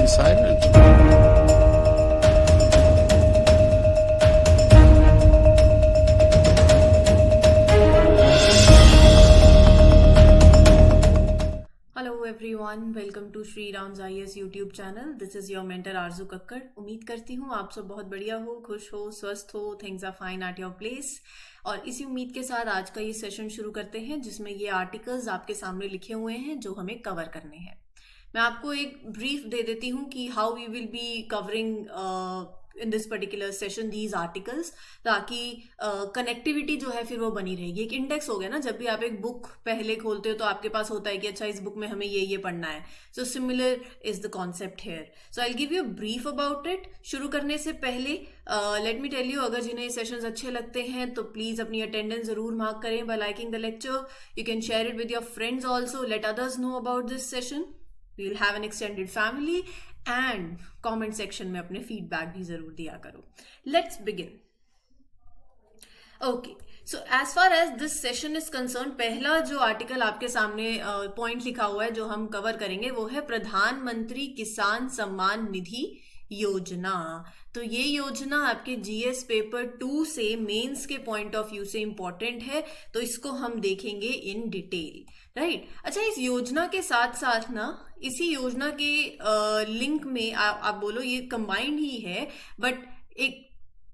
silent. Hello everyone, welcome to Shri Ram's IAS YouTube channel. This is your mentor Aarzoo Kakkar. उम्मीद करती हूँ आप सब बहुत बढ़िया हो, खुश हो, स्वस्थ हो, things are fine at your place. और इसी उम्मीद के साथ आज का ये सेशन शुरू करते हैं, जिसमें ये आर्टिकल्स आपके सामने लिखे हुए हैं जो हमें कवर करने हैं। मैं आपको एक ब्रीफ दे देती हूँ कि how we will be covering in this particular session these articles, ताकि कनेक्टिविटी जो है फिर वो बनी रहेगी। एक इंडेक्स हो गया ना, जब भी आप एक बुक पहले खोलते हो तो आपके पास होता है कि अच्छा इस बुक में हमें ये पढ़ना है। So similar is the concept here. So I give you brief about it. शुरू करने से पहले लेट मी टेल यू, अगर जिन्हें ये सेशंस अच्छे लगते हैं तो प्लीज अपनी अटेंडेंस जरूर मार्क करें by liking the lecture. You can share it with your friends also, let others know about this session. We will have an extended family and comment section में अपने feedback भी जरूर दिया करो। Let's begin. Okay, so as far as this session is concern, पहला जो article आपके सामने पॉइंट लिखा हुआ है जो हम कवर करेंगे वो है प्रधानमंत्री किसान सम्मान निधि योजना। तो ये योजना आपके जीएस पेपर 2 से मेंस के पॉइंट ऑफ व्यू से इंपॉर्टेंट है, तो इसको हम देखेंगे इन डिटेल, राइट। अच्छा, इस योजना के साथ साथ ना, इसी योजना के लिंक में आप बोलो ये कंबाइंड ही है, बट एक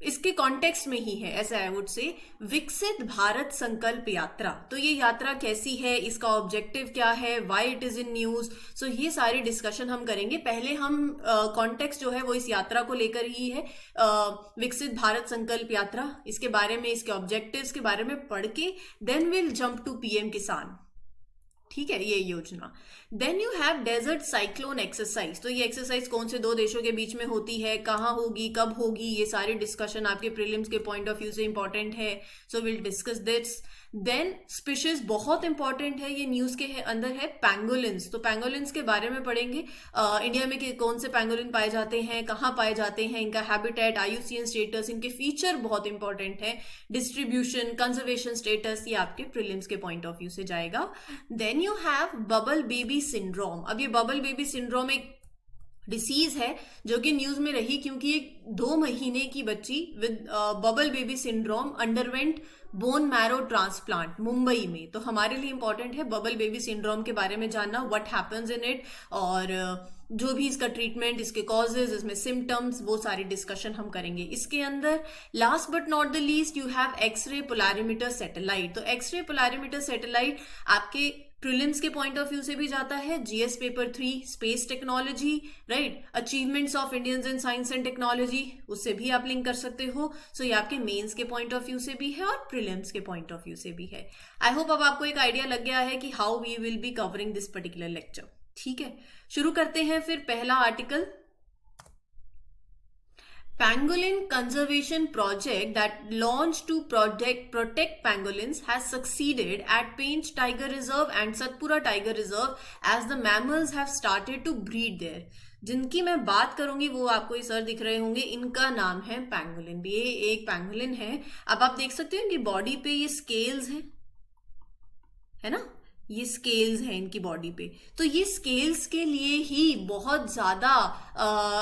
इसके कॉन्टेक्स्ट में ही है, ऐसा आई वुड से, विकसित भारत संकल्प यात्रा। तो ये यात्रा कैसी है, इसका ऑब्जेक्टिव क्या है, why it is in news. So ये सारी डिस्कशन हम करेंगे। पहले हम कॉन्टेक्स्ट जो है वो इस यात्रा को लेकर ही है, विकसित भारत संकल्प यात्रा, इसके बारे में, इसके ऑब्जेक्टिव्स के बारे में पढ़ के then will jump to PM Kisan. ठीक है, ये योजना। Then you have desert cyclone exercise. तो ये एक्सरसाइज कौन से दो देशों के बीच में होती है, कहाँ होगी, कब होगी, ये सारी डिस्कशन आपके प्रीलिम्स के पॉइंट ऑफ व्यू से इंपॉर्टेंट है। So will discuss this. Then species बहुत इंपॉर्टेंट है, ये न्यूज के अंदर है, पैंगोलिन्स। तो पैंगोलिन्स के बारे में पढ़ेंगे। इंडिया में कौन से पैंगोलिन पाए जाते हैं, कहाँ पाए जाते हैं, इनका हैबिटेट, आईयूसीएन स्टेटस, इनके फीचर बहुत इंपॉर्टेंट है, डिस्ट्रीब्यूशन, कंजर्वेशन स्टेटस, ये आपके प्रीलिम्स के पॉइंट ऑफ व्यू से जाएगा। Then you have bubble baby syndrome. अब ये बबल बेबी सिंड्रोम एक डिसीज है जो कि न्यूज में रही, क्योंकि एक 2 महीने की बच्ची with bubble baby syndrome underwent bone marrow transplant Mumbai में। तो हमारे लिए इंपॉर्टेंट है बबल बेबी सिंड्रोम के बारे में जानना, व्हाट हैपेंस इन इट, और जो भी इसका ट्रीटमेंट, इसके कॉजेज, इसमें सिम्टम्स, वो सारी डिस्कशन हम करेंगे इसके अंदर। Last but not the least, you have X-ray polarimeter satellite. तो एक्सरे पोलैरिमीटर सैटेलाइट आपके प्रीलिम्स के पॉइंट ऑफ व्यू से भी जाता है, GS paper 3 space technology, right, achievements of Indians in science and technology, उससे भी आप लिंक कर सकते हो। सो ये आपके मेंस के पॉइंट ऑफ व्यू से भी है और प्रीलिम्स के पॉइंट ऑफ व्यू से भी है। आई होप अब आपको एक आइडिया लग गया है कि how we will be covering this particular lecture. ठीक है, शुरू करते हैं फिर। पहला article, Pangolin conservation project that launched to protect pangolins has succeeded at Pench Tiger Reserve and Satpura Tiger Reserve as the mammals have started to breed there. जिनकी मैं बात करूंगी वो आपको ये सर दिख रहे होंगे, इनका नाम है पैंगोलिन। ये एक पैंगोलिन है। अब आप देख सकते हो इनकी बॉडी पे ये स्केल्स हैं, है ना, ये स्केल्स हैं इनकी बॉडी पे। तो ये स्केल्स के लिए ही बहुत ज्यादा,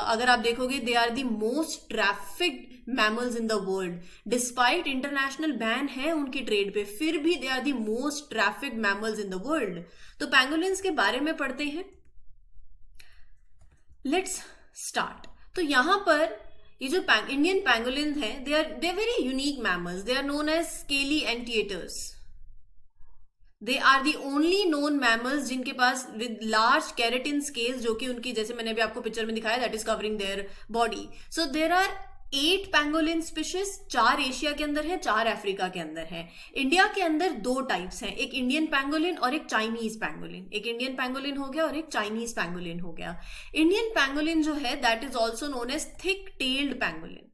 अगर आप देखोगे, they are the most trafficked mammals in the world. Despite international ban है उनकी ट्रेड पे, फिर भी they are the most trafficked mammals in the world. तो पैंगोलिन्स के बारे में पढ़ते हैं। Let's start. तो यहां पर ये जो इंडियन पैंगोलिन है, they are very unique mammals. They are known as scaly anteaters. They are the only known mammals जिनके पास विद लार्ज कैरेटिन स्केल्स, जो कि उनकी, जैसे मैंने अभी आपको पिक्चर में दिखाया, that is covering their body. So there are 8 pangolin species, 4 Asia के अंदर है, 4 अफ्रीका के अंदर है। इंडिया के अंदर 2 टाइप्स हैं, एक इंडियन पैंगोलिन और एक चाइनीज पैंगोलिन। एक इंडियन पैंगोलिन हो गया और एक चाइनीज पैंगोलिन हो गया। इंडियन पैंगोलिन जो है that is also known as thick tailed pangolin.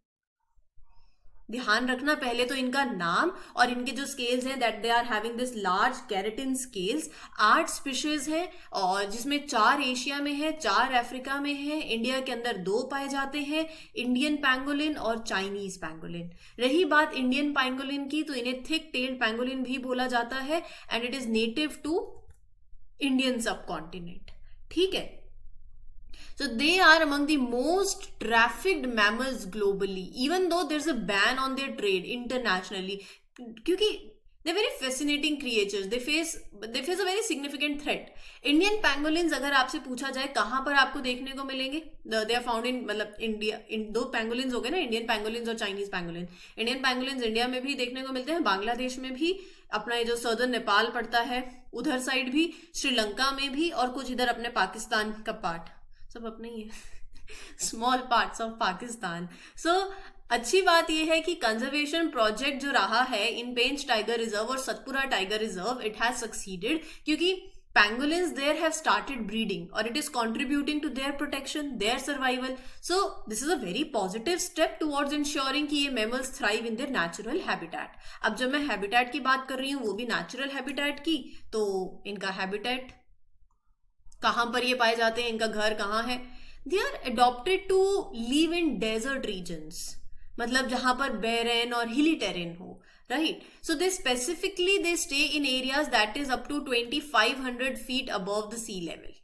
ध्यान रखना पहले तो इनका नाम और इनके जो स्केल्स हैं, that they are having this large keratin scales. 8 species है, और जिसमें 4 एशिया में है, 4 अफ्रीका में है, इंडिया के अंदर 2 पाए जाते हैं, इंडियन पैंगोलिन और चाइनीज पैंगोलिन। रही बात इंडियन पैंगोलिन की, तो इन्हें थिक टेल्ड पैंगोलिन भी बोला जाता है, and it is native to Indian subcontinent. ठीक है, So they are among the most trafficked mammals globally, even though there's a ban on their trade internationally. क्योंकि they're very fascinating creatures. They face a very significant threat. Indian pangolins अगर आपसे पूछा जाए कहाँ पर आपको देखने को मिलेंगे, दे आर फाउंड इन, मतलब इंडिया, इन दो पैंगोलिन्स हो गए ना, इंडियन पैंगोलिन्स और चाइनीज पैंगोलिन. इंडियन पैंगोलिन्स इंडिया में भी देखने को मिलते हैं, बांग्लादेश में भी, अपना ये जो सदर्न नेपाल पड़ता है उधर साइड भी, श्रीलंका में भी, और कुछ इधर अपने पाकिस्तान का पार्ट, सब अपने ही है स्मॉल पार्ट्स ऑफ पाकिस्तान. सो अच्छी बात यह है कि कंजर्वेशन प्रोजेक्ट जो रहा है इन पेंच टाइगर रिजर्व और Satpura tiger reserve, it has succeeded, क्योंकि pangolins there have started breeding or it is contributing to their protection, their survival. So this is a very positive step towards ensuring कि ये mammals thrive in their natural habitat. अब जब मैं habitat की बात कर रही हूँ वो भी natural habitat की, तो इनका habitat कहाँ पर ये पाए जाते हैं, इनका घर कहाँ है? They are adopted to live in desert regions, मतलब जहां पर barren और hilly terrain हो, right? So they stay in areas that is up to 2500 feet above the sea level.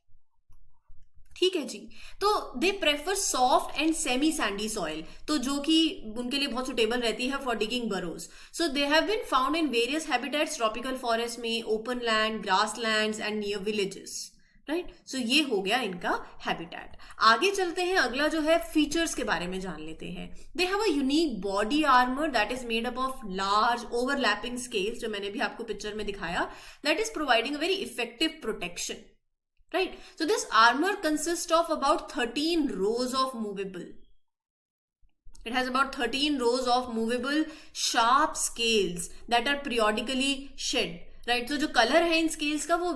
ठीक है जी. तो they prefer soft and semi sandy soil, तो जो कि उनके लिए बहुत सुटेबल रहती है for digging burrows. So they have been found in various habitats, tropical forest में, open land, grasslands and near villages, right. So ये हो गया इनका हैबिटेट. आगे चलते हैं, अगला जो है फीचर्स के बारे में जान लेते हैं. They have a unique body armour that is made up of large overlapping scales, जो मैंने भी आपको पिक्चर में दिखाया, that is providing a very effective protection, right? So this armor consists of about 13 rows of movable. It has about 13 rows of movable sharp scales that are periodically shed, right? So जो color है इन scales का वो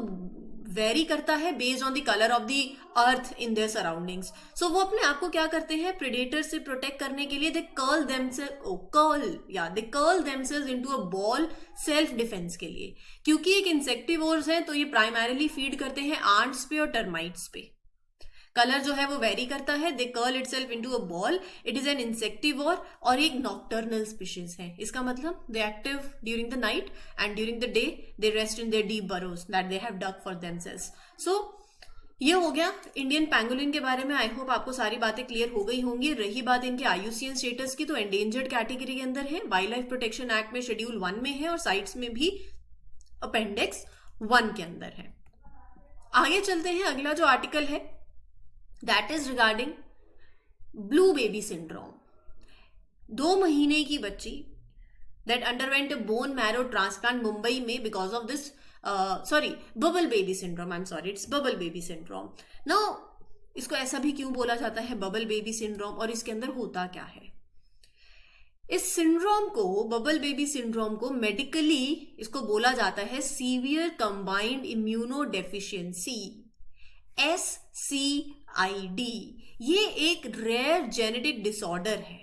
vary करता है based on the colour of the earth in their surroundings. So वो अपने आप को क्या करते हैं, प्रेडेटर से प्रोटेक्ट करने के लिए they curl themselves into a ball, self defence के लिए. क्योंकि एक इंसेक्टिवोर्स हैं तो ये प्राइमरीली फीड करते हैं आंट्स पे और टर्माइट्स पे. कलर जो है वो वेरी करता है. They curl itself into a ball. It is an insectivore और एक नॉक्टर्नल स्पीशीज है. इसका मतलब they active during the night and during the day they rest in their deep burrows that they have dug for themselves. So ये हो गया Indian pangolin के बारे में. आई होप आपको सारी बातें क्लियर हो गई होंगी. रही बात इनके IUCN स्टेटस की, तो एंडेंजर्ड कैटेगरी के अंदर है, वाइल्ड लाइफ प्रोटेक्शन एक्ट में शेड्यूल 1 में है और साइट्स में भी अपेंडिक्स 1 के अंदर है. आगे चलते हैं, अगला जो आर्टिकल है that is regarding blue baby syndrome. 2 महीने की बच्ची that underwent a bone marrow transplant Mumbai में because of this bubble baby syndrome. I'm sorry, it's bubble baby syndrome. Now इसको ऐसा भी क्यों बोला जाता है bubble baby syndrome, और इसके अंदर होता क्या है? इस सिंड्रोम को, बबल बेबी सिंड्रोम को मेडिकली इसको बोला जाता है severe combined immuno deficiency, SCID. ये एक रेयर जेनेटिक डिसऑर्डर है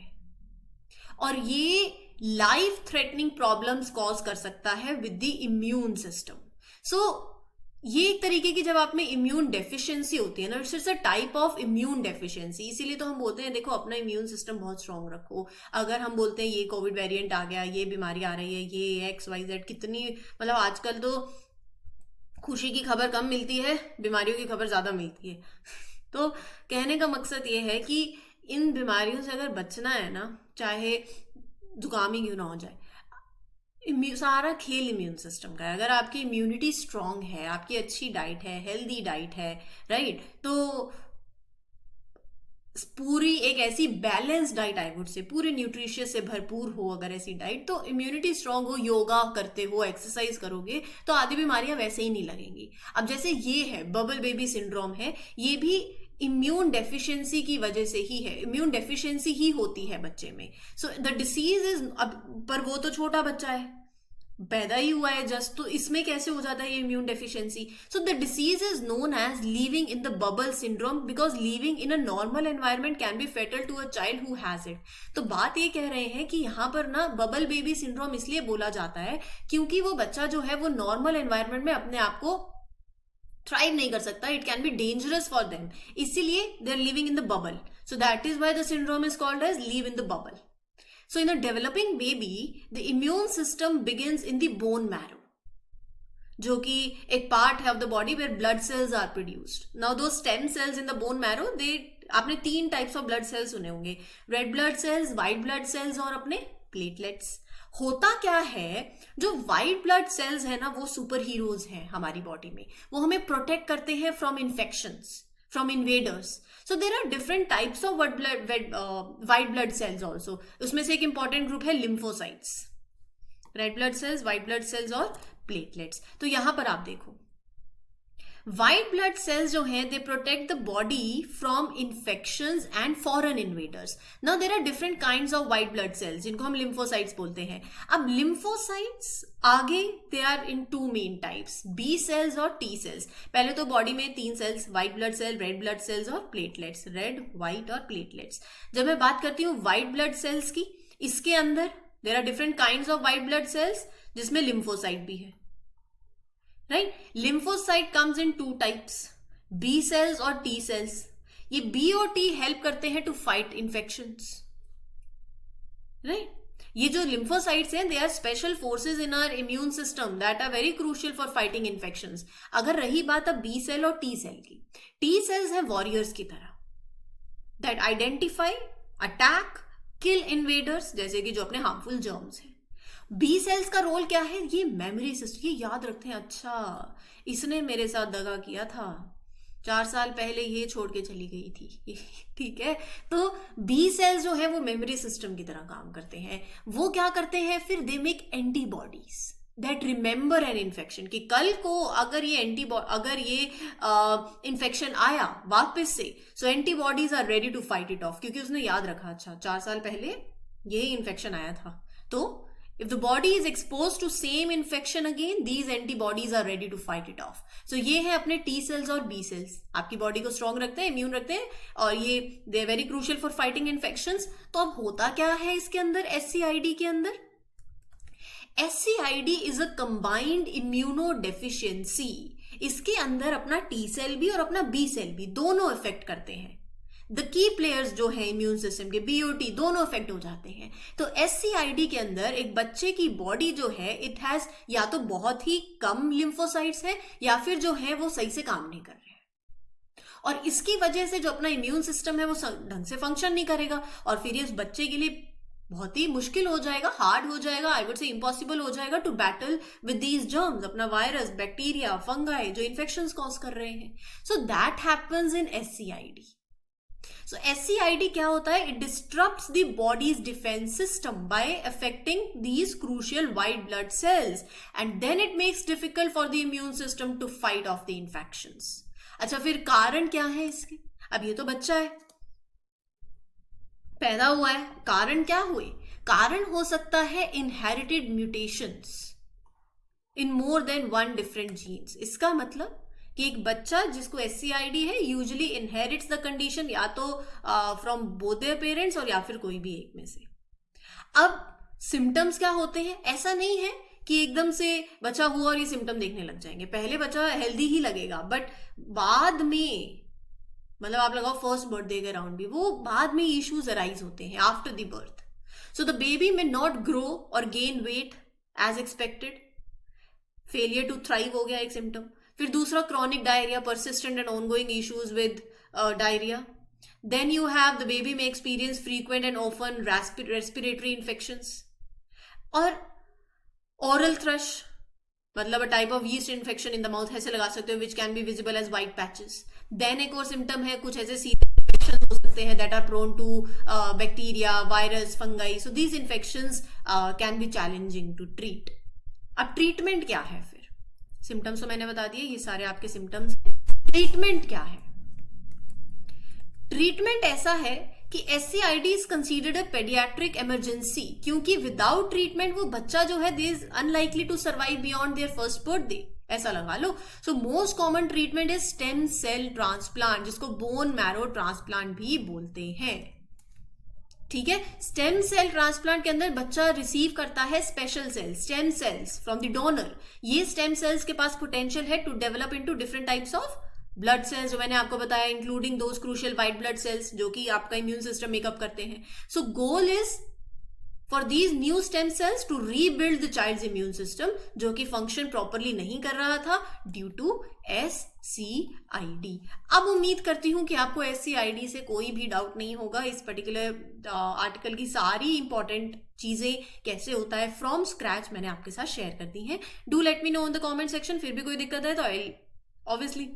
और ये लाइफ थ्रेटनिंग प्रॉब्लम्स कॉज कर सकता है विद द इम्यून सिस्टम. सो ये एक तरीके की जब आप में इम्यून डेफिशिएंसी होती है ना, it's a type of immune deficiency. इसीलिए तो हम बोलते हैं देखो अपना इम्यून सिस्टम बहुत स्ट्रांग रखो. अगर हम बोलते हैं ये कोविड वेरिएंट आ गया, ये बीमारी आ रही है, ये XYZ, कितनी मतलब आजकल तो खुशी की खबर कम मिलती है, बीमारियों की खबर ज्यादा मिलती है. तो कहने का मकसद ये है कि इन बीमारियों से अगर बचना है ना, चाहे जुकाम ही क्यों ना हो जाए, सारा खेल इम्यून सिस्टम का है. अगर आपकी इम्यूनिटी स्ट्रांग है, आपकी अच्छी डाइट है, हेल्दी डाइट है, राइट, तो पूरी एक ऐसी balance diet, I would say पूरे न्यूट्रिशियस से भरपूर हो अगर ऐसी डाइट, तो इम्यूनिटी स्ट्रांग हो, योगा करते हो, एक्सरसाइज करोगे तो आधी बीमारियां वैसे ही नहीं लगेंगी. अब जैसे ये है बबल बेबी सिंड्रोम है, ये भी इम्यून डेफिशिएंसी की वजह से ही है. इम्यून डेफिशिएंसी ही होती है बच्चे में. सो द डिसीज इज, अब पर वो तो छोटा बच्चा है, पैदा ही हुआ है जस्ट, तो इसमें कैसे हो जाता है ये immune deficiency. So the disease is known as living in the bubble syndrome because living in a normal environment can be fatal to a child who has it. तो बात ये कह रहे हैं कि यहाँ पर ना बबल बेबी सिंड्रोम इसलिए बोला जाता है क्योंकि वो बच्चा जो है वो नॉर्मल एनवायरमेंट में अपने आप को थ्राइव नहीं कर सकता. It can be dangerous for them, इसीलिए they are living in the bubble. So that is why the syndrome is called as live in the bubble. So in a developing baby, the immune system begins in the bone marrow. जो कि एक part है of the body where blood cells are produced. Now दो stem cells in the bone marrow, they आपने 3 types of blood cells सुने होंगे, red blood cells, white blood cells और अपने प्लेटलेट्स। होता क्या है, जो व्हाइट ब्लड सेल्स है ना वो सुपर हीरोज हैं हमारी बॉडी में, वो हमें प्रोटेक्ट करते हैं from infections, from invaders. So there are different types of white blood cells also. उसमें से एक इंपॉर्टेंट ग्रुप है lymphocytes, red blood cells, white blood cells और प्लेटलेट्स। तो यहां पर आप देखो, व्हाइट ब्लड सेल्स जो हैं they protect the body from infections and foreign invaders. Now there are different kinds of white blood cells जिनको हम लिम्फोसाइट्स बोलते हैं। अब लिम्फोसाइट्स आगे they are in 2 main types, B cells और टी सेल्स। पहले तो बॉडी में 3 cells, white blood cell, red blood cells और प्लेटलेट्स, रेड, व्हाइट और प्लेटलेट्स। जब मैं बात करती हूँ व्हाइट ब्लड सेल्स की, इसके अंदर there are different kinds of white blood cells जिसमें लिम्फोसाइट भी है, right. Lymphocyte comes in 2 types, B cells और टी सेल्स। ये बी और टी हेल्प करते हैं टू फाइट इन्फेक्शंस, राइट। ये जो लिम्फोसाइट्स हैं they are special forces in our immune system that are very crucial for fighting infections. अगर रही बात अब बी सेल और टी सेल की, टी सेल्स है वॉरियर्स की तरह that identify, attack, kill invaders, जैसे कि जो अपने हार्मफुल जर्म्स हैं। बी सेल्स का रोल क्या है, ये मेमोरी सिस्टम, ये याद रखते हैं, अच्छा इसने मेरे साथ दगा किया था 4 साल पहले, ये छोड़ के चली गई थी ठीक है। तो बी सेल्स जो है वो मेमोरी सिस्टम की तरह काम करते हैं। वो क्या करते हैं फिर, they make antibodies that remember an infection, कि कल को अगर ये इन्फेक्शन आया वापस से, so antibodies are ready to fight it off, क्योंकि उसने याद रखा, अच्छा 4 साल पहले यही इन्फेक्शन आया था। तो if the body is exposed to same infection again, these antibodies are ready to fight it off. So ये है अपने T cells और B cells, आपकी बॉडी को स्ट्रॉन्ग रखते हैं, इम्यून रखते हैं, और ये they are very crucial for fighting infections. तो अब होता क्या है इसके अंदर, SCID के अंदर, SCID is a combined immuno deficiency. इसके अंदर अपना T सेल भी और अपना B सेल भी दोनों इफेक्ट करते हैं। द की प्लेयर्स जो है इम्यून सिस्टम के, BOT, दोनों इफेक्ट हो जाते हैं। तो SCID के अंदर एक बच्चे की बॉडी जो है, इट हैज या तो बहुत ही कम लिम्फोसाइट्स है या फिर जो है वो सही से काम नहीं कर रहे हैं, और इसकी वजह से जो अपना इम्यून सिस्टम है वो ढंग से फंक्शन नहीं करेगा, और फिर ये उस बच्चे के लिए बहुत ही मुश्किल हो जाएगा, हार्ड हो जाएगा, आई वुड से इम्पॉसिबल हो जाएगा to battle with these germs, अपना वायरस, बैक्टीरिया, फंगाई जो इन्फेक्शंस कॉज कर रहे हैं। So that happens in SCID। So SCID क्या होता है, it disrupts the body's defense system by affecting these crucial white blood cells, and then it makes difficult for the immune system to fight off the infections. अच्छा, फिर कारण क्या है इसके? अब ये तो बच्चा है, पैदा हुआ है, कारण क्या हुए? कारण हो सकता है inherited mutations in more than 1 different genes। इसका मतलब कि एक बच्चा जिसको SCID है यूजुअली इनहेरिट्स द कंडीशन, या तो फ्रॉम बोथ देयर पेरेंट्स और या फिर कोई भी एक में से। अब सिम्टम्स क्या होते हैं, ऐसा नहीं है कि एकदम से बच्चा हुआ और ये सिम्टम देखने लग जाएंगे। पहले बच्चा हेल्दी ही लगेगा, बट बाद में, मतलब आप लगाओ फर्स्ट बर्थडे के अराउंड भी, वो बाद में इश्यूज अराइज होते हैं after the birth. So the baby में नॉट ग्रो और gain weight as expected, failure to thrive हो गया एक सिम्टम। फिर दूसरा chronic diarrhoea, persistent and ongoing issues with diarrhoea. Then you have the baby में experience frequent and often respiratory infections, और oral thrush, मतलब a type of yeast infection in the mouth, ऐसे लगा सकते हो, which can be visible as white patches. Then एक और symptom है, कुछ ऐसे सीधे इन्फेक्शन हो सकते हैं that are prone to bacteria, virus, fungi. So these infections can be challenging to treat. अब ट्रीटमेंट क्या है? फिर सिम्टम्स तो मैंने बता दिए, ये सारे आपके सिम्टम्स हैं। ट्रीटमेंट क्या है? ट्रीटमेंट ऐसा है कि SCID is considered a paediatric emergency, क्योंकि विदाउट ट्रीटमेंट वो बच्चा जो है they is unlikely to survive beyond their first birthday, ऐसा लगा लो। So most common treatment is stem cell transplant, जिसको बोन मैरो ट्रांसप्लांट भी बोलते हैं। ठीक है, स्टेम सेल ट्रांसप्लांट के अंदर बच्चा रिसीव करता है special cells, stem cells from the donor. ये स्टेम सेल्स के पास पोटेंशियल है to develop into different types of blood cells, जो मैंने आपको बताया, including those crucial white blood cells जो कि आपका इम्यून सिस्टम मेकअप करते हैं। So goal is for these new stem cells to rebuild the child's immune system, जो कि फंक्शन प्रॉपरली नहीं कर रहा था ड्यू टू SCID। अब उम्मीद करती हूं कि आपको SCID से कोई भी डाउट नहीं होगा। इस पर्टिकुलर आर्टिकल की सारी इंपॉर्टेंट चीजें कैसे होता है फ्रॉम स्क्रैच मैंने आपके साथ शेयर कर दी हैं। Do let me know in the comment section. फिर भी कोई दिक्कत है तो आई ऑब्वियसली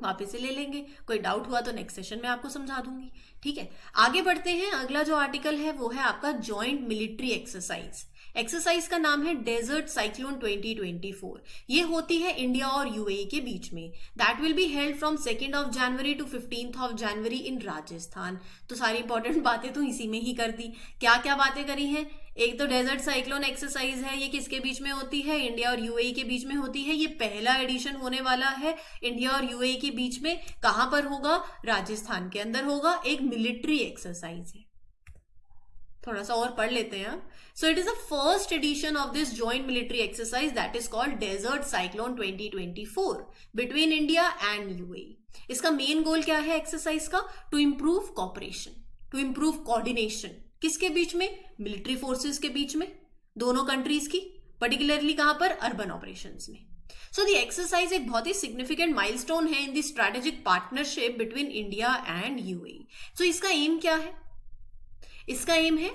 वापस से ले लेंगे। कोई डाउट हुआ तो नेक्स्ट सेशन में आपको समझा दूंगी। ठीक है, आगे बढ़ते हैं। अगला जो आर्टिकल है वो है आपका जॉइंट मिलिट्री एक्सरसाइज। एक्सरसाइज का नाम है डेजर्ट साइक्लोन 2024। ये होती है इंडिया और UAE के बीच में। That will be held from 2 January to 15 January in Rajasthan. तो सारी इंपॉर्टेंट बातें तो इसी में ही कर दी। क्या क्या बातें करी हैं? एक तो डेजर्ट साइक्लोन एक्सरसाइज है, ये किसके बीच में होती है? इंडिया और UAE के बीच में होती है। ये पहला एडिशन होने वाला है इंडिया और UAE के बीच में। कहां पर होगा? राजस्थान के अंदर होगा। एक मिलिट्री एक्सरसाइज है। थोड़ा सा और पढ़ लेते हैं आप। So it is the first edition of this joint military exercise that is called desert cyclone 2024 between India and UAE। इसका मेन गोल क्या है एक्सरसाइज का? To improve cooperation, to improve coordination. किसके बीच में? मिलिट्री फोर्सेस के बीच में, दोनों कंट्रीज की, पर्टिकुलरली कहां पर? अर्बन ऑपरेशंस में। सो द एक्सरसाइज एक बहुत ही सिग्निफिकेंट माइलस्टोन है in the strategic partnership between India and UAE। सो इसका एम क्या है? इसका एम है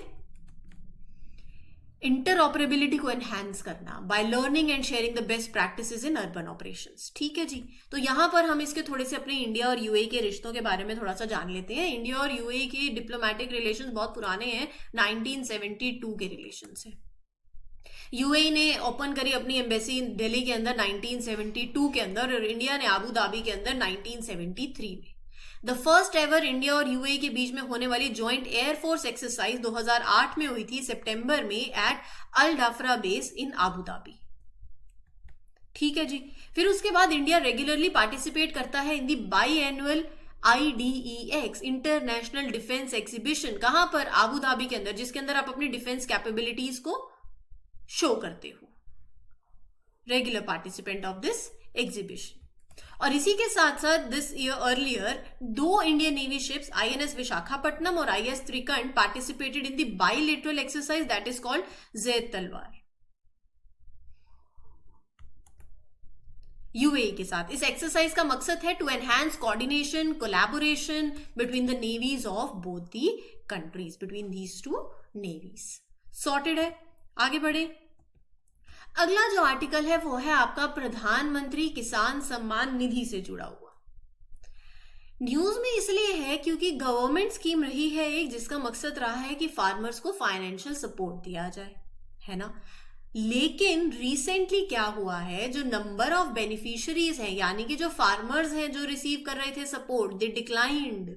इंटरऑपरेबिलिटी को एनहांस करना by learning and sharing the best practices in urban operations. ठीक है जी। तो यहां पर हम इसके थोड़े से अपने इंडिया और UAE के रिश्तों के बारे में थोड़ा सा जान लेते हैं। इंडिया और UAE के डिप्लोमेटिक रिलेशंस बहुत पुराने हैं, 1972 के रिलेशंस हैं। UAE ने ओपन करी अपनी एम्बेसी दिल्ली के अंदर 1972 के अंदर, और इंडिया ने अबू धाबी के अंदर 1973 में। द फर्स्ट एवर इंडिया और UAE के बीच में होने वाली जॉइंट एयरफोर्स एक्सरसाइज 2008 में हुई थी, सितंबर में, at Al Dhafra base in Abu Dhabi. ठीक है जी। फिर उसके बाद इंडिया रेगुलरली पार्टिसिपेट करता है in the biannual IDEX international defence exhibition. कहां पर? अबू धाबी के अंदर, जिसके अंदर आप अपनी डिफेंस कैपेबिलिटीज को शो करते हो। Regular participant of this exhibition. और इसी के साथ साथ this year earlier 2 Indian navy ships INS Visakhapatnam और IS Trikand participated in the bilateral exercise that is called Zayed Talwar, UAE के साथ। इस एक्सरसाइज का मकसद है to enhance coordination, collaboration between the navies of both the countries, between these 2 navies. Sorted है। आगे बढ़े। अगला जो आर्टिकल है वो है आपका प्रधानमंत्री किसान सम्मान निधि से जुड़ा हुआ। न्यूज में इसलिए है क्योंकि गवर्नमेंट स्कीम रही है एक, जिसका मकसद रहा है कि फार्मर्स को फाइनेंशियल सपोर्ट दिया जाए, है ना। लेकिन रिसेंटली क्या हुआ है, जो नंबर ऑफ बेनिफिशियरीज हैं, यानी कि जो फार्मर्स हैं जो रिसीव कर रहे थे support, they declined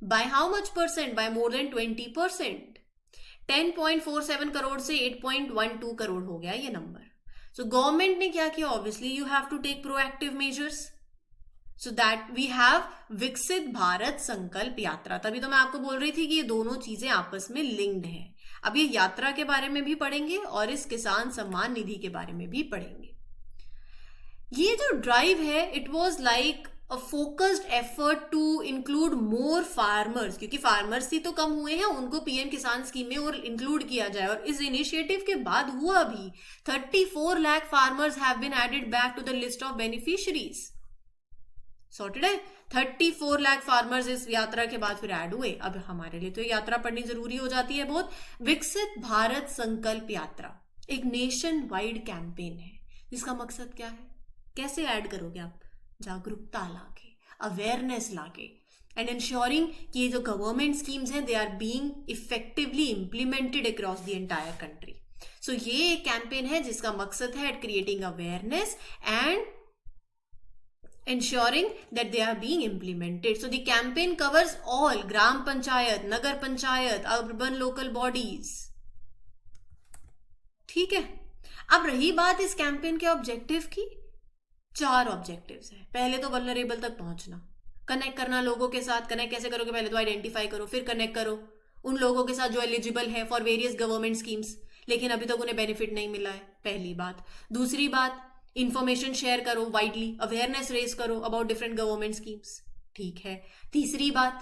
by how much percent? By more than 20%। 10.47 crore से 8.12 करोड़ हो गया ये नंबर। सो गवर्नमेंट ने क्या किया? Obviously you have to take proactive measures so that we have Viksit Bharat संकल्प यात्रा। तभी तो मैं आपको बोल रही थी कि ये दोनों चीजें आपस में लिंक्ड हैं। अब ये यात्रा के बारे में भी पढ़ेंगे और इस किसान सम्मान निधि के बारे में भी पढ़ेंगे। ये जो ड्राइव है, it was like a focused effort to include more farmers, क्योंकि फार्मर्स ही तो कम हुए हैं, उनको PM किसान स्कीम में और इंक्लूड किया जाए। और इस इनिशिएटिव के बाद हुआ भी 34 lakh farmers have been added back to the list of beneficiaries. Sorted है। 34 लाख फार्मर्स इस यात्रा के बाद फिर ऐड हुए। अब हमारे लिए तो यात्रा पढ़नी जरूरी हो जाती है बहुत। विकसित भारत संकल्प यात्रा एक नेशन वाइड कैंपेन है, जिसका मकसद क्या है? कैसे ऐड करोगे आप? जागरूकता लाके, अवेयरनेस लाके, एंड इंश्योरिंग कि ये जो गवर्नमेंट स्कीम्स हैं they are being effectively implemented across the entire country. So ये एक कैंपेन है जिसका मकसद है creating awareness and ensuring that they are being implemented. So the campaign covers all gram panchayat, nagar panchayat, urban local bodies. ठीक है। अब रही बात इस कैंपेन के ऑब्जेक्टिव की, 4 ऑब्जेक्टिव्स हैं। पहले तो वल्नरेबल तक पहुंचना, कनेक्ट करना लोगों के साथ। कनेक्ट कैसे करोगे? पहले तो आइडेंटिफाई करो, फिर कनेक्ट करो उन लोगों के साथ जो एलिजिबल है फॉर वेरियस गवर्नमेंट स्कीम्स, लेकिन अभी तक उन्हें बेनिफिट नहीं मिला है, पहली बात। दूसरी बात, इंफॉर्मेशन शेयर करो वाइडली, अवेयरनेस रेज करो अबाउट डिफरेंट गवर्नमेंट स्कीम्स, ठीक है। तीसरी बात,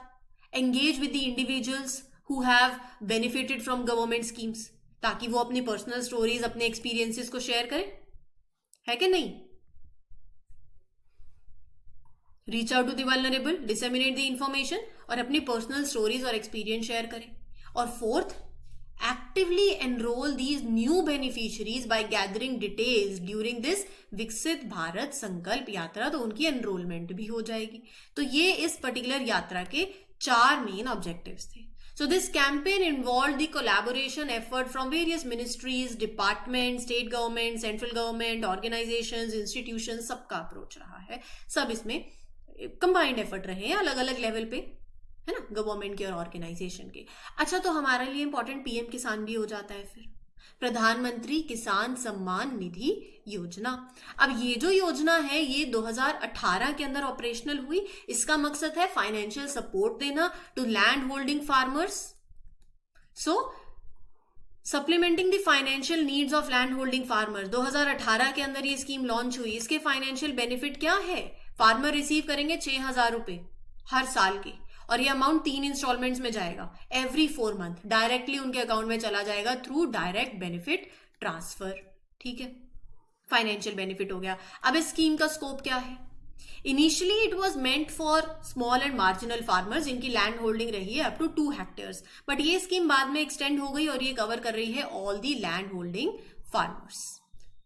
engage with the individuals who have benefited from government schemes, ताकि वो अपनी पर्सनल स्टोरीज, अपने एक्सपीरियंसेस को शेयर करें, है कि नहीं? Reach out to the vulnerable, disseminate the information और अपनी पर्सनल स्टोरीज और एक्सपीरियंस शेयर करें। और fourth, actively enrol these new beneficiaries by gathering details during this विकसित भारत संकल्प यात्रा, तो उनकी एनरोलमेंट भी हो जाएगी। तो ये इस पर्टिकुलर यात्रा के 4 मेन ऑब्जेक्टिव्स थे। So this campaign involved the collaboration effort from various ministries, departments, state government, central government, organizations, institutions, सबका अप्रोच रहा है। सब इसमें कंबाइंड एफर्ट रहे हैं अलग अलग लेवल पे, है ना, गवर्नमेंट के और ऑर्गेनाइजेशन के। अच्छा, तो हमारे लिए इंपॉर्टेंट पीएम किसान भी हो जाता है फिर, प्रधानमंत्री किसान सम्मान निधि योजना। अब ये जो योजना है ये 2018 के अंदर ऑपरेशनल हुई। इसका मकसद है फाइनेंशियल सपोर्ट देना to land holding farmers, so supplementing the financial needs of land holding farmers. 2018 के अंदर ये स्कीम लॉन्च हुई। इसके फाइनेंशियल बेनिफिट क्या है? फार्मर रिसीव करेंगे 6,000 रुपए हर साल के, और ये अमाउंट 3 इंस्टॉलमेंट्स में जाएगा एवरी 4 मंथ, डायरेक्टली उनके अकाउंट में चला जाएगा थ्रू डायरेक्ट बेनिफिट ट्रांसफर। ठीक है, फाइनेंशियल बेनिफिट हो गया। अब इस स्कीम का स्कोप क्या है? Initially it was meant for small and marginal farmers जिनकी लैंड होल्डिंग रही है अप टू 2 हेक्टेयर्स, बट ये स्कीम बाद में एक्सटेंड हो गई और ये कवर कर रही है all the land holding farmers.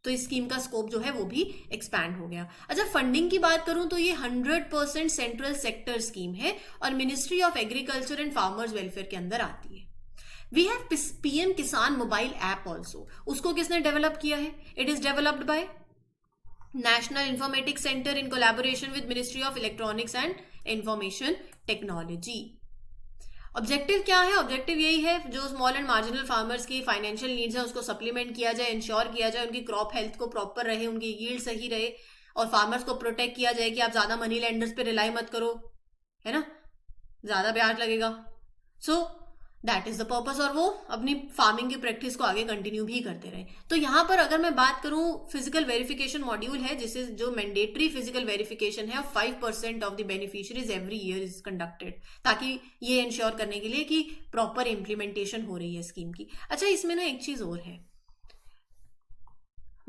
तो इस स्कीम का स्कोप जो है वो भी एक्सपैंड हो गया। अच्छा, फंडिंग की बात करूं तो ये 100% सेंट्रल सेक्टर स्कीम है और ministry of agriculture and farmers welfare के अंदर आती है। वी हैव पीएम किसान मोबाइल ऐप ऑल्सो। उसको किसने डेवलप किया है? It is developed by national informatics centre in collaboration with ministry of electronics and information technology. Objective क्या है? ऑब्जेक्टिव यही है, जो स्मॉल एंड मार्जिनल फार्मर्स की फाइनेंशियल नीड्स है उसको सप्लीमेंट किया जाए, इंश्योर किया जाए उनकी क्रॉप हेल्थ को प्रॉपर रहे, उनकी यील्ड सही रहे, और फार्मर्स को प्रोटेक्ट किया जाए कि आप ज्यादा मनी लेंडर्स पे रिलाई मत करो, है ना, ज्यादा ब्याज लगेगा। सो दैट इज द पर्पस, और वो अपनी फार्मिंग की प्रैक्टिस को आगे कंटिन्यू भी करते रहे। तो यहाँ पर अगर मैं बात करूं, फिजिकल वेरिफिकेशन मॉड्यूल है जिसे जो मैंडेटरी फिजिकल वेरिफिकेशन है 5% of the beneficiaries every year is conducted, ताकि ये इंश्योर करने के लिए कि प्रॉपर इंप्लीमेंटेशन हो रही है स्कीम की। अच्छा, इसमें ना एक चीज और है,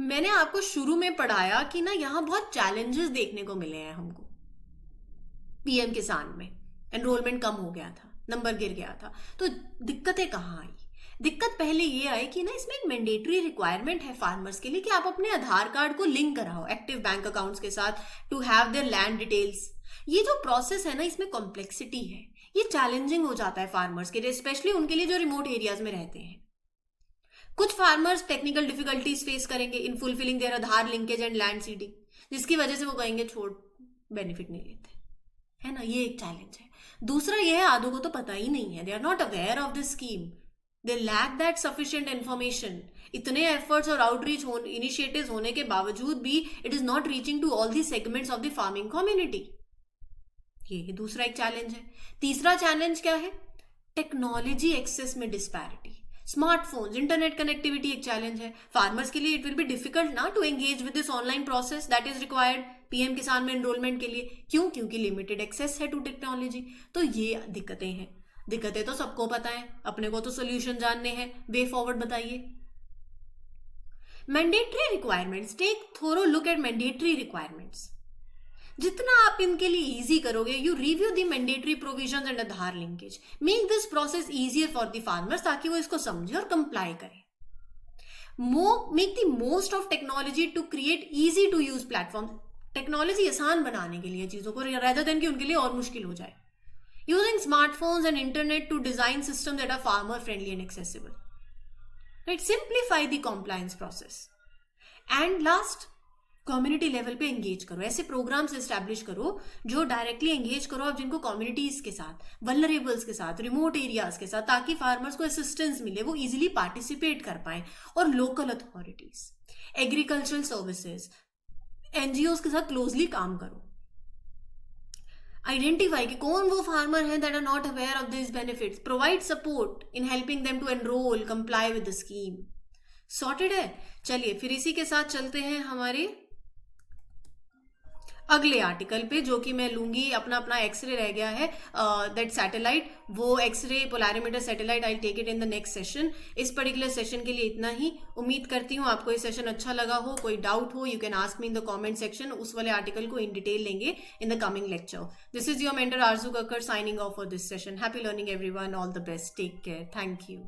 मैंने आपको शुरू में पढ़ाया कि ना यहाँ बहुत चैलेंजेस देखने को मिले हैं हमको। पीएम किसान में एनरोलमेंट कम हो गया था, नंबर गिर गया था, तो दिक्कतें कहाँ आई? दिक्कत पहले ये आई कि ना इसमें एक मैंडेटरी रिक्वायरमेंट है फार्मर्स के लिए कि आप अपने आधार कार्ड को लिंक कराओ एक्टिव बैंक अकाउंट्स के साथ to have their land details. ये जो प्रोसेस है ना, इसमें कॉम्प्लेक्सिटी है, ये चैलेंजिंग हो जाता है फार्मर्स के लिए, स्पेशली उनके लिए जो रिमोट एरियाज में रहते हैं। कुछ फार्मर्स टेक्निकल डिफिकल्टीज फेस करेंगे in fulfilling their Aadhaar linkage and land seeding, जिसकी वजह से वो कहेंगे छोड़, बेनिफिट नहीं लेते, है ना, ये एक चैलेंज है। दूसरा ये है, आधों को तो पता ही नहीं है, they are not aware of this scheme, they lack that sufficient information. इतने एफर्ट्स और आउटरीच इनिशिएटिव्स होने के बावजूद भी it is not reaching to all the segments of the farming community. ये दूसरा एक चैलेंज है। तीसरा चैलेंज क्या है? टेक्नोलॉजी एक्सेस में डिस्पैरिटी। स्मार्टफोन्स, इंटरनेट कनेक्टिविटी एक चैलेंज है फार्मर्स के लिए। इट विल बी डिफिकल्ट ना to engage with this online process that is required PM किसान में एनरोलमेंट के लिए। क्यों? क्योंकि लिमिटेड एक्सेस है टू टेक्नोलॉजी। तो ये दिक्कतें हैं। दिक्कतें तो सबको पता है, अपने को तो सोल्यूशन जानने हैं, वे फॉरवर्ड बताइए। Mandatory requirements, take thorough look at mandatory requirements. जितना आप इनके लिए इजी करोगे, you review the mandatory provisions and Aadhaar linkage, make this process easier for the farmers, ताकि वो इसको समझे और कंप्लाई करे। Make the most of technology to create easy to use platform, technology आसान बनाने के लिए चीजों को, rather than कि उनके लिए और मुश्किल हो जाए। Using smartphones and internet to design system that are farmer friendly and accessible, right, simplify the compliance process. And last, community level पे एंगेज करो, ऐसे प्रोग्राम्स एस्टैब्लिश करो जो डायरेक्टली एंगेज करो आप जिनको कम्युनिटीज के साथ, वल्नरेबल्स के साथ, रिमोट एरियाज के साथ, ताकि फार्मर्स को असिस्टेंस मिले, वो इजीली पार्टिसिपेट कर पाए। और local authorities, agricultural services, NGOs के साथ क्लोजली काम करो। आइडेंटिफाई कि कौन वो फार्मर है that are not aware of this benefits, provide support in helping them to enrol, comply with the scheme. Sorted है। चलिए फिर इसी के साथ चलते हैं हमारे अगले आर्टिकल पे, जो कि मैं लूंगी अपना एक्सरे रह गया है, दैट सैटेलाइट, वो X-ray polarimeter satellite, I take it in the next session. इस पर्टिकुलर सेशन के लिए इतना ही। उम्मीद करती हूँ आपको ये सेशन अच्छा लगा हो। कोई डाउट हो, you can ask me in the comment section. उस वाले आर्टिकल को इन डिटेल लेंगे in the coming lecture. This is your mentor Aarzoo Kakkar signing off for this session. Happy learning everyone, all the best, take care, thank you.